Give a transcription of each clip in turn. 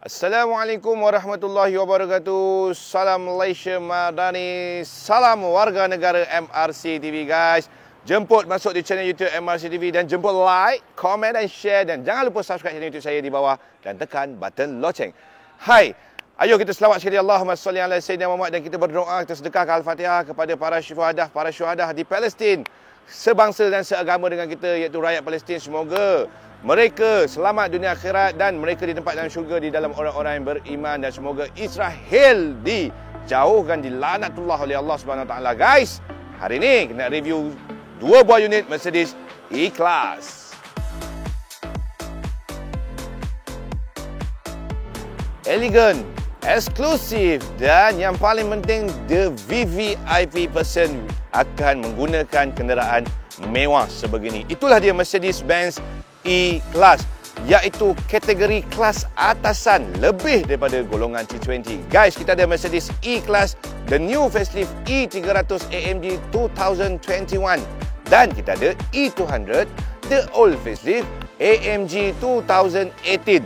Assalamualaikum warahmatullahi wabarakatuh. Salam Malaysia Madani. Salam warga negara MRC TV guys. Jemput masuk di channel YouTube MRC TV dan jemput like, komen dan share, dan jangan lupa subscribe channel YouTube saya di bawah dan tekan button loceng. Hai, ayo kita selawat sekali Allahumma salli ala Sayyidina Muhammad dan kita berdoa, kita sedekahkan Al-Fatihah kepada para syuhadah di Palestin, sebangsa dan seagama dengan kita, iaitu rakyat Palestin. Semoga mereka selamat dunia akhirat dan mereka ditempatkan dalam syurga di dalam orang-orang yang beriman, dan semoga Israel dijauhkan, dilaknatullah oleh Allah Subhanahu Wa Taala. Guys, hari ini kita nak review dua buah unit Mercedes E-Class. Elegan, eksklusif, dan yang paling penting, the VVIP person akan menggunakan kenderaan mewah sebegini. Itulah dia Mercedes-Benz E-Class, iaitu kategori kelas atasan lebih daripada golongan T20. Guys, kita ada Mercedes E-Class, the new facelift E300 AMG 2021, dan kita ada E200, the old facelift AMG 2018.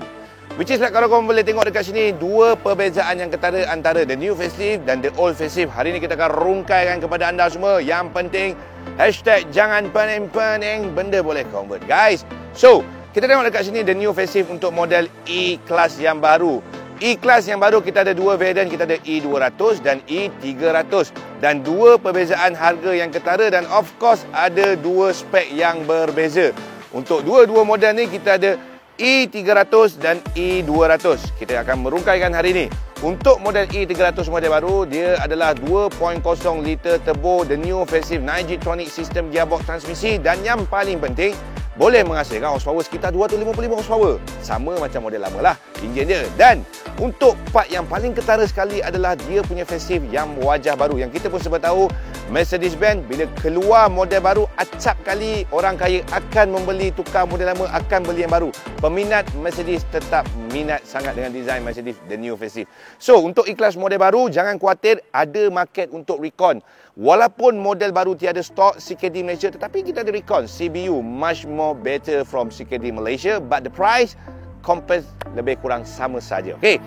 Which is like, kalau korang boleh tengok dekat sini, dua perbezaan yang ketara antara the new facelift dan the old facelift. Hari ini kita akan rungkaikan kepada anda semua. Yang penting, hashtag jangan pening-pening, benda boleh convert guys. So, kita tengok dekat sini the new facelift untuk model E-Class yang baru. E-Class yang baru kita ada dua variant, kita ada E200 dan E300. Dan dua perbezaan harga yang ketara, dan of course ada dua spek yang berbeza. Untuk dua-dua model ni kita ada E300 dan E200. Kita akan merungkaikan hari ini. Untuk model E300 model baru, dia adalah 2.0 liter turbo, the new facelift 9G-tronic system gearbox transmisi, dan yang paling penting, boleh menghasilkan horsepower sekitar 255 horsepower. Sama macam model lama lah enjin dia. Dan untuk part yang paling ketara sekali adalah dia punya facelift yang wajah baru. Yang kita pun sebab tahu, Mercedes-Benz bila keluar model baru, acap kali orang kaya akan membeli, tukar model lama akan beli yang baru. Peminat Mercedes tetap minat sangat dengan design Mercedes the new facelift. So, untuk E-Class model baru, jangan khawatir, ada market untuk recon. Walaupun model baru tiada stok CKD Malaysia, tetapi kita ada recon CBU much more better from CKD Malaysia, but the price compare lebih kurang sama saja. Okey.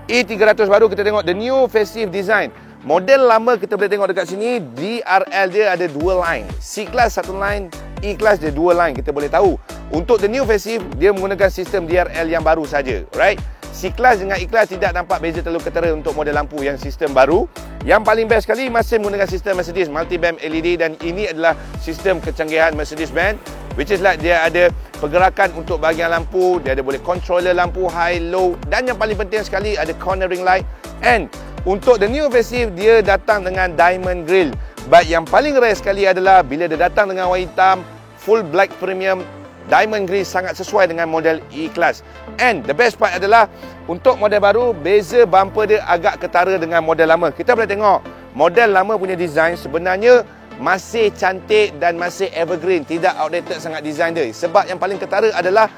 E300 baru kita tengok the new facelift design. Model lama kita boleh tengok dekat sini, DRL dia ada dua line. C-Class satu line, E-Class dia dua line, kita boleh tahu. Untuk the new facelift, dia menggunakan sistem DRL yang baru saja, right? C-Class dengan E-Class tidak nampak beza terlalu ketara untuk model lampu yang sistem baru. Yang paling best sekali masih menggunakan sistem Mercedes multi-beam LED, dan ini adalah sistem kecanggihan Mercedes-Benz, which is like dia ada pergerakan untuk bahagian lampu, dia ada boleh controller lampu high, low, dan yang paling penting sekali ada cornering light. And untuk the new facelift, dia datang dengan diamond grille. But yang paling rare sekali adalah bila dia datang dengan warna hitam, full black premium, diamond grille sangat sesuai dengan model E-Class. And the best part adalah untuk model baru, beza bumper dia agak ketara dengan model lama. Kita boleh tengok model lama punya design sebenarnya masih cantik dan masih evergreen, tidak outdated sangat design dia. Sebab yang paling ketara adalah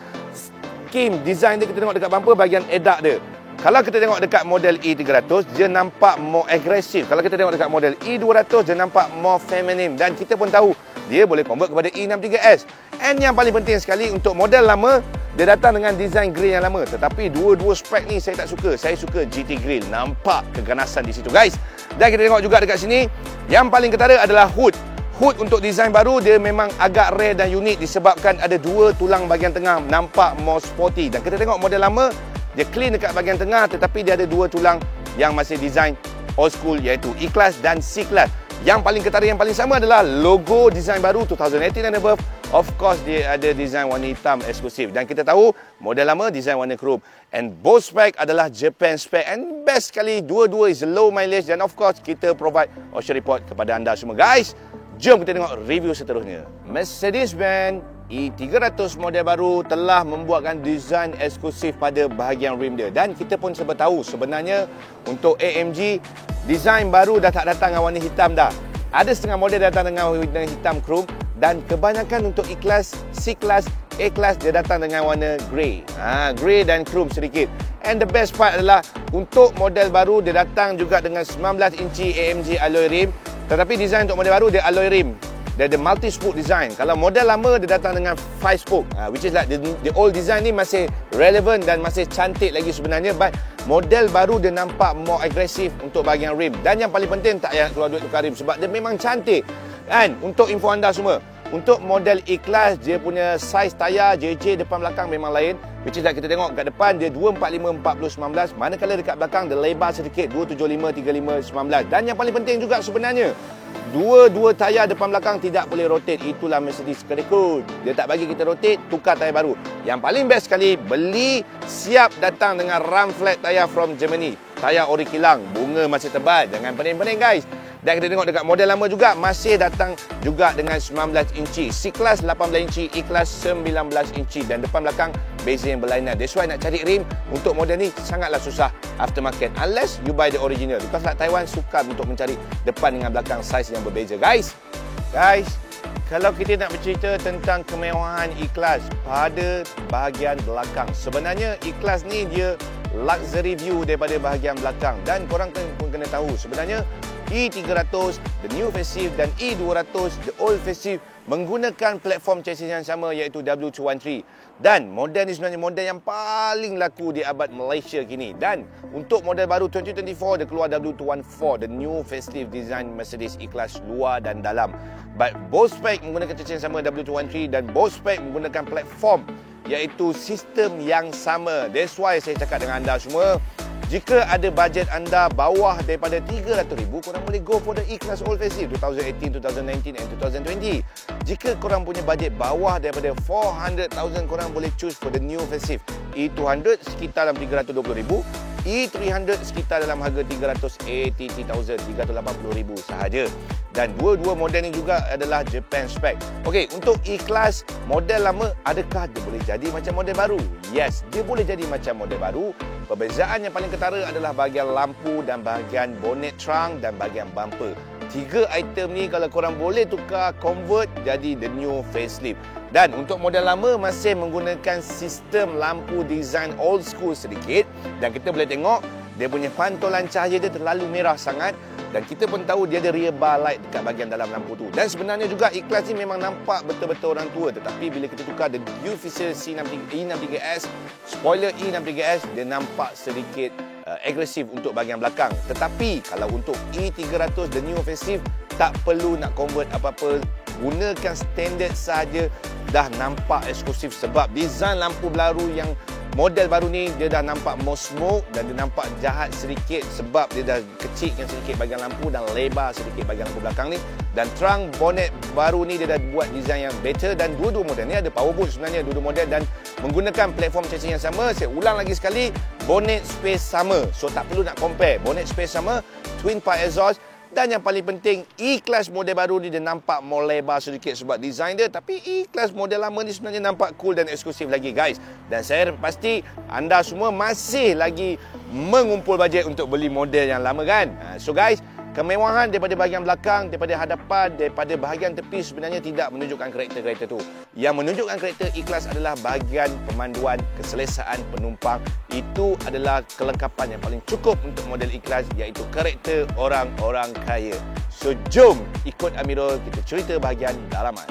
scheme design dia. Kita tengok dekat bumper bahagian edak dia. Kalau kita tengok dekat model E300, dia nampak more agresif. Kalau kita tengok dekat model E200, dia nampak more feminine. Dan kita pun tahu, dia boleh convert kepada E63S. And yang paling penting sekali, untuk model lama, dia datang dengan design grill yang lama. Tetapi dua-dua spek ni saya tak suka. Saya suka GT grill. Nampak keganasan di situ guys. Dan kita tengok juga dekat sini, yang paling ketara adalah hood. Hood untuk design baru, dia memang agak rare dan unik disebabkan ada dua tulang bahagian tengah. Nampak more sporty. Dan kita tengok model lama, dia clean dekat bahagian tengah, tetapi dia ada dua tulang yang masih design old school, iaitu E-Class dan C-Class. Yang paling ketara, yang paling sama adalah logo design baru 2018 and above. Of course, dia ada design warna hitam eksklusif. Dan kita tahu, model lama design warna chrome. And both spec adalah Japan spec. And best sekali, dua-dua is low mileage. Dan of course, kita provide OSHA report kepada anda semua. Guys, jom kita tengok review seterusnya. Mercedes-Benz E300 model baru telah membuatkan design eksklusif pada bahagian rim dia. Dan kita pun sebab tahu, sebenarnya untuk AMG, design baru dah tak datang dengan warna hitam dah. Ada setengah model datang dengan warna hitam chrome, dan kebanyakan untuk E-Class, C-Class, A-Class dia datang dengan warna grey. Grey dan chrome sedikit. And the best part adalah untuk model baru dia datang juga dengan 19 inci AMG alloy rim. Tetapi design untuk model baru dia alloy rim. dia ada multi-spoke design. Kalau model lama, dia datang dengan 5 spoke, which is like the old design ni masih relevant dan masih cantik lagi sebenarnya. But model baru dia nampak more agresif untuk bahagian rim. Dan yang paling penting, tak payah keluar duit tukar rim sebab dia memang cantik. And untuk info anda semua, untuk model E-Class, dia punya saiz tayar JJ depan belakang memang lain. Which is like kita tengok kat depan dia 245 40 19, manakala dekat belakang dia lebar sedikit 275 35 19. Dan yang paling penting juga sebenarnya, dua tayar depan belakang tidak boleh rotate. Itulah Mercedes kedekut. Dia tak bagi kita rotate, tukar tayar baru. Yang paling best sekali, beli siap datang dengan ram flat tayar from Germany. Tayar ori kilang, bunga masih tebal, jangan pening-pening guys. Dan kita tengok dekat model lama juga masih datang juga dengan 19 inci. C-Class 18 inci, E-Class 19 inci. Dan depan belakang beza yang berlainan. That's why nak cari rim untuk model ni sangatlah susah aftermarket. Unless you buy the original. Because like Taiwan sukar untuk mencari depan dengan belakang saiz yang berbeza. Guys, kalau kita nak bercerita tentang kemewahan E-Class pada bahagian belakang, sebenarnya E-Class ni dia luxury view daripada bahagian belakang. Dan korang pun kena tahu sebenarnya E300, the new facelift, dan E200, the old facelift, menggunakan platform chassis yang sama iaitu W213. Dan model ni sebenarnya model yang paling laku di abad Malaysia kini. Dan untuk model baru 2024, dia keluar W214, the new facelift design Mercedes E-Class luar dan dalam. But both spec menggunakan chassis yang sama W213 dan both spec menggunakan platform iaitu sistem yang sama. That's why saya cakap dengan anda semua, jika ada bajet anda bawah daripada 300,000, korang boleh go for the E-Class Old Facelift 2018, 2019 and 2020. Jika korang punya bajet bawah daripada 400,000, korang boleh choose for the new facelift. E200 sekitar dalam 320,000, E300 sekitar dalam harga 380,000 sahaja. Dan dua-dua model ni juga adalah Japan spec. Okey, untuk E-Class model lama, adakah dia boleh jadi macam model baru? Yes, dia boleh jadi macam model baru. Perbezaan yang paling ketara adalah bahagian lampu dan bahagian bonnet trunk dan bahagian bumper. 3 item ni kalau korang boleh tukar, convert jadi the new facelift. Dan untuk model lama masih menggunakan sistem lampu design old school sedikit. Dan kita boleh tengok dia punya pantulan cahaya dia terlalu merah sangat. Dan kita pun tahu dia ada rear bar light dekat bahagian dalam lampu tu. Dan sebenarnya juga E-Class ni memang nampak betul-betul orang tua. Tetapi bila kita tukar the new feature E63S, spoiler E63S, dia nampak sedikit agresif untuk bahagian belakang. Tetapi kalau untuk E300 the new facelift, tak perlu nak convert apa-apa, gunakan standard sahaja dah nampak eksklusif. Sebab design lampu baru yang model baru ni dia dah nampak more smoke dan dia nampak jahat sedikit sebab dia dah kecilkan sedikit bahagian lampu dan lebar sedikit bahagian lampu belakang ni. Dan trunk bonnet baru ni dia dah buat design yang better. Dan dua-dua model ni ada power boot sebenarnya, dua-dua model, dan menggunakan platform chassis yang sama. Saya ulang lagi sekali, bonnet space sama, so tak perlu nak compare. Bonnet space sama, twin pipe exhaust. Dan yang paling penting, E-Class model baru ni dia nampak more lebar sedikit sebab design dia. Tapi E-Class model lama ni sebenarnya nampak cool dan eksklusif lagi guys. Dan saya pasti anda semua masih lagi mengumpul bajet untuk beli model yang lama kan. So guys, kemewahan daripada bahagian belakang, daripada hadapan, daripada bahagian tepi sebenarnya tidak menunjukkan karakter-karakter tu. Yang menunjukkan karakter E-Class adalah bahagian pemanduan, keselesaan penumpang. Itu adalah kelengkapan yang paling cukup untuk model E-Class, iaitu karakter orang-orang kaya. So jom ikut Amirul kita cerita bahagian dalaman.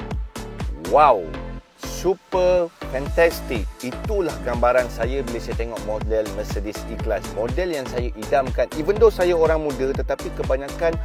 Wow, super fantastic. Itulah gambaran saya bila saya tengok model Mercedes E-Class. Model yang saya idamkan. Even though saya orang muda, tetapi kebanyakan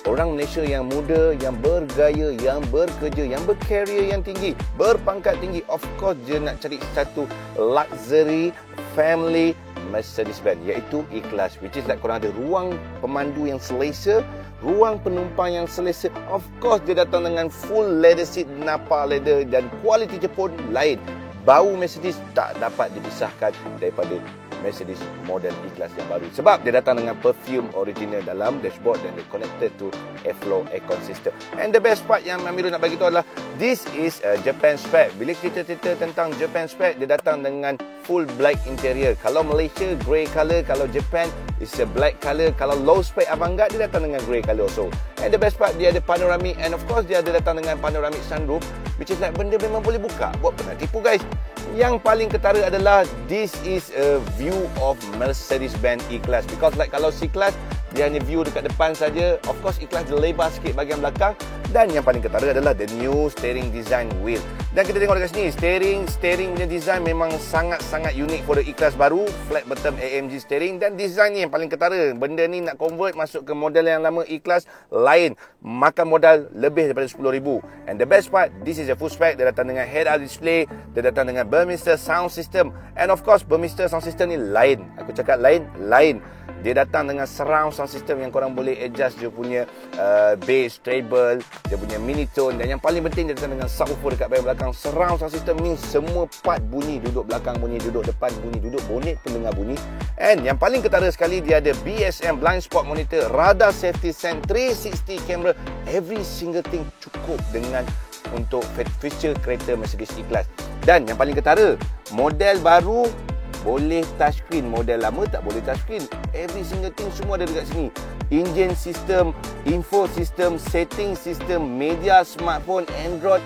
orang Malaysia yang muda, yang bergaya, yang bekerja, yang berkarier yang tinggi, berpangkat tinggi, of course dia nak cari satu luxury family Mercedes-Benz, iaitu E-Class, which is like korang ada ruang pemandu yang selesa, ruang penumpang yang selesa. Of course dia datang dengan full leather seat, napa leather, dan kualiti dia pun lain. Bau Mercedes tak dapat dipisahkan daripada Mercedes model E-Class yang baru, sebab dia datang dengan perfume original dalam dashboard dan dia connected to airflow aircon system. And the best part yang Amirul nak bagi tahu adalah this is a Japan spec. Bila kita cerita tentang Japan spec, dia datang dengan full black interior. Kalau Malaysia grey color, kalau Japan is a black color, kalau low spec Avantgarde dia datang dengan grey color also. And the best part, dia ada panoramic, and of course dia ada datang dengan panoramic sunroof, which is like benda memang boleh buka. Buat pernah tipu guys. Yang paling ketara adalah this is a view of Mercedes-Benz E-Class, because like kalau C-Class dia hanya view dekat depan saja. Of course E-Class dia lebar sikit bahagian belakang, Dan yang paling ketara adalah the new steering design wheel. Dan kita tengok dekat sini, steering punya design memang sangat-sangat unik for the E-Class baru, flat bottom AMG steering. Dan design ni yang paling ketara. Benda ni nak convert masuk ke model yang lama E-Class lain, makan modal lebih daripada 10,000. And the best part, this is a full spec. Dia datang dengan head-up display, dia datang dengan Burmester sound system. And of course, Burmester sound system ni lain. Aku cakap lain. Dia datang dengan surround sound system yang korang boleh adjust dia punya bass, treble, dia punya mini tone. Dan yang paling penting, dia datang dengan subwoofer dekat bahagian belakang. Surround sound system ni semua part bunyi. Duduk belakang bunyi, duduk depan bunyi, duduk bonnet pun dengar bunyi. And yang paling ketara sekali, dia ada BSM blind spot monitor, radar safety sense, 360 camera. Every single thing cukup dengan untuk feature kereta Mercedes E-Class. Dan yang paling ketara, model baru boleh touchscreen, model lama tak boleh touchscreen. Every single thing semua ada dekat sini. Engine system, info system, setting system, media, smartphone, Android,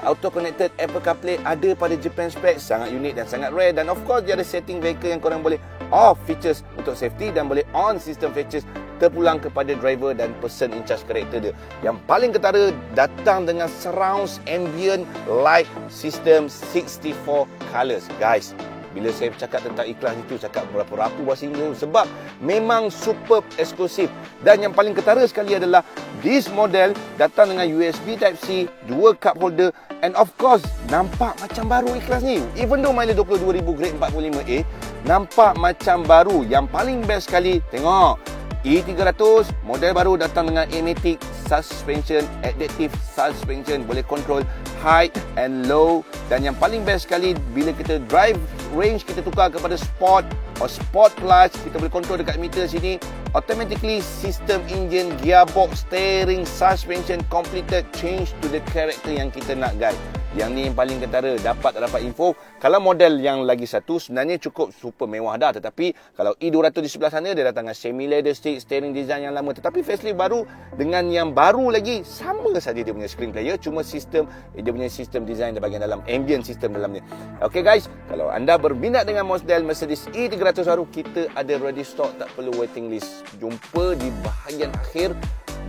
auto connected, Apple CarPlay ada pada Japan spec. Sangat unik dan sangat rare. Dan of course dia ada setting vehicle yang korang boleh off features untuk safety dan boleh on system features terpulang kepada driver dan person in charge kereta dia. Yang paling ketara, datang dengan surround ambient light system 64 colours. Guys, bila saya cakap tentang E-Class itu, cakap berapu-rapu bahasa Inggeris sebab memang superb eksklusif. Dan yang paling ketara sekali adalah this model datang dengan USB Type-C, 2 cup holder, and of course nampak macam baru E-Class ni. Even though mileage 22,000 grade 45A, nampak macam baru. Yang paling best sekali, tengok E300 model baru datang dengan Amatic suspension, adaptive suspension, boleh control high and low. Dan yang paling best sekali, bila kita drive range kita tukar kepada sport or sport plus, kita boleh control dekat meter sini. Automatically system engine, gearbox, steering, suspension completed, change to the character yang kita nak, guys. Yang ni yang paling ketara. Dapat tak dapat info, kalau model yang lagi satu sebenarnya cukup super mewah dah. Tetapi kalau E200 di sebelah sana, dia datang dengan semi leather stick, steering design yang lama. Tetapi facelift baru dengan yang baru lagi, sama saja dia punya screen player. Cuma sistem, dia punya sistem design di bahagian dalam, ambient system dalam ni. Okay guys, kalau anda berminat dengan model Mercedes E300 baru, kita ada ready stock, tak perlu waiting list. Jumpa di bahagian akhir.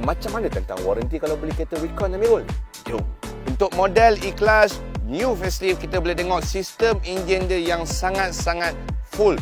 Macam mana tentang warranty kalau beli kereta Recon, Amirul? Jom. Untuk model E-Class new facelift, kita boleh tengok sistem enjin dia yang sangat-sangat full.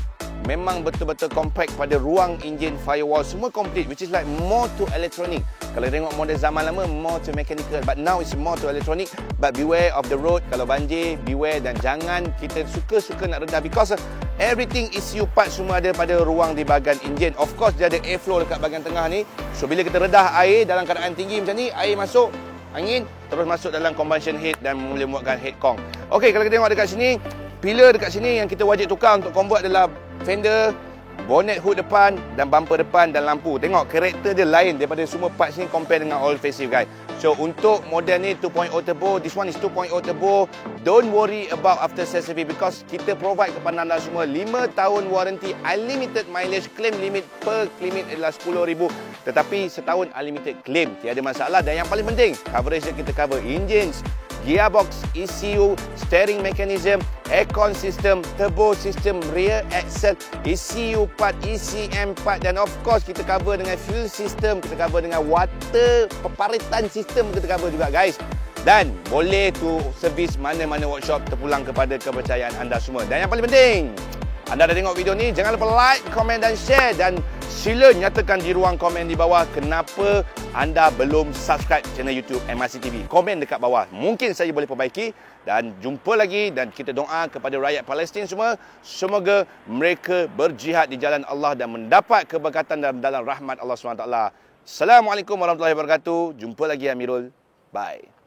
Memang betul-betul compact pada ruang enjin, firewall, semua complete, which is like more to electronic. Kalau tengok model zaman lama, more to mechanical, but now it's more to electronic. But beware of the road, kalau banjir, beware, dan jangan kita suka-suka nak redah, because everything ECU part semua ada pada ruang di bahagian enjin. Of course, dia ada airflow dekat bahagian tengah ni. So, bila kita redah air dalam keadaan tinggi macam ni, air masuk, angin terus masuk dalam combustion head dan boleh buatkan head kong. Okey, kalau kita tengok dekat sini, pillar dekat sini yang kita wajib tukar untuk convert adalah fender, bonnet hood depan dan bumper depan dan lampu. Tengok karakter dia lain daripada semua parts ni compare dengan all facelift, guys. So untuk model ni 2.0 turbo, this one is 2.0 turbo. Don't worry about after sales service because kita provide kepada anda semua 5 tahun warranty, unlimited mileage, claim limit per limit adalah 10,000. Tetapi setahun unlimited claim, tiada masalah. Dan yang paling penting, coverage yang kita cover engines, gearbox, ECU, steering mechanism, aircon system, turbo system, rear axle, ECU part, ECM part, dan of course kita cover dengan fuel system, kita cover dengan water peparitan system, kita cover juga, guys. Dan boleh tu servis mana-mana workshop terpulang kepada kepercayaan anda semua. Dan yang paling penting, anda dah tengok video ni, jangan lupa like, komen dan share, dan sila nyatakan di ruang komen di bawah kenapa anda belum subscribe channel YouTube MRC TV. Komen dekat bawah. Mungkin saya boleh perbaiki. Dan jumpa lagi, dan kita doa kepada rakyat Palestin semua, semoga mereka berjihad di jalan Allah dan mendapat keberkatan dalam rahmat Allah SWT. Assalamualaikum warahmatullahi wabarakatuh. Jumpa lagi, Amirul. Bye.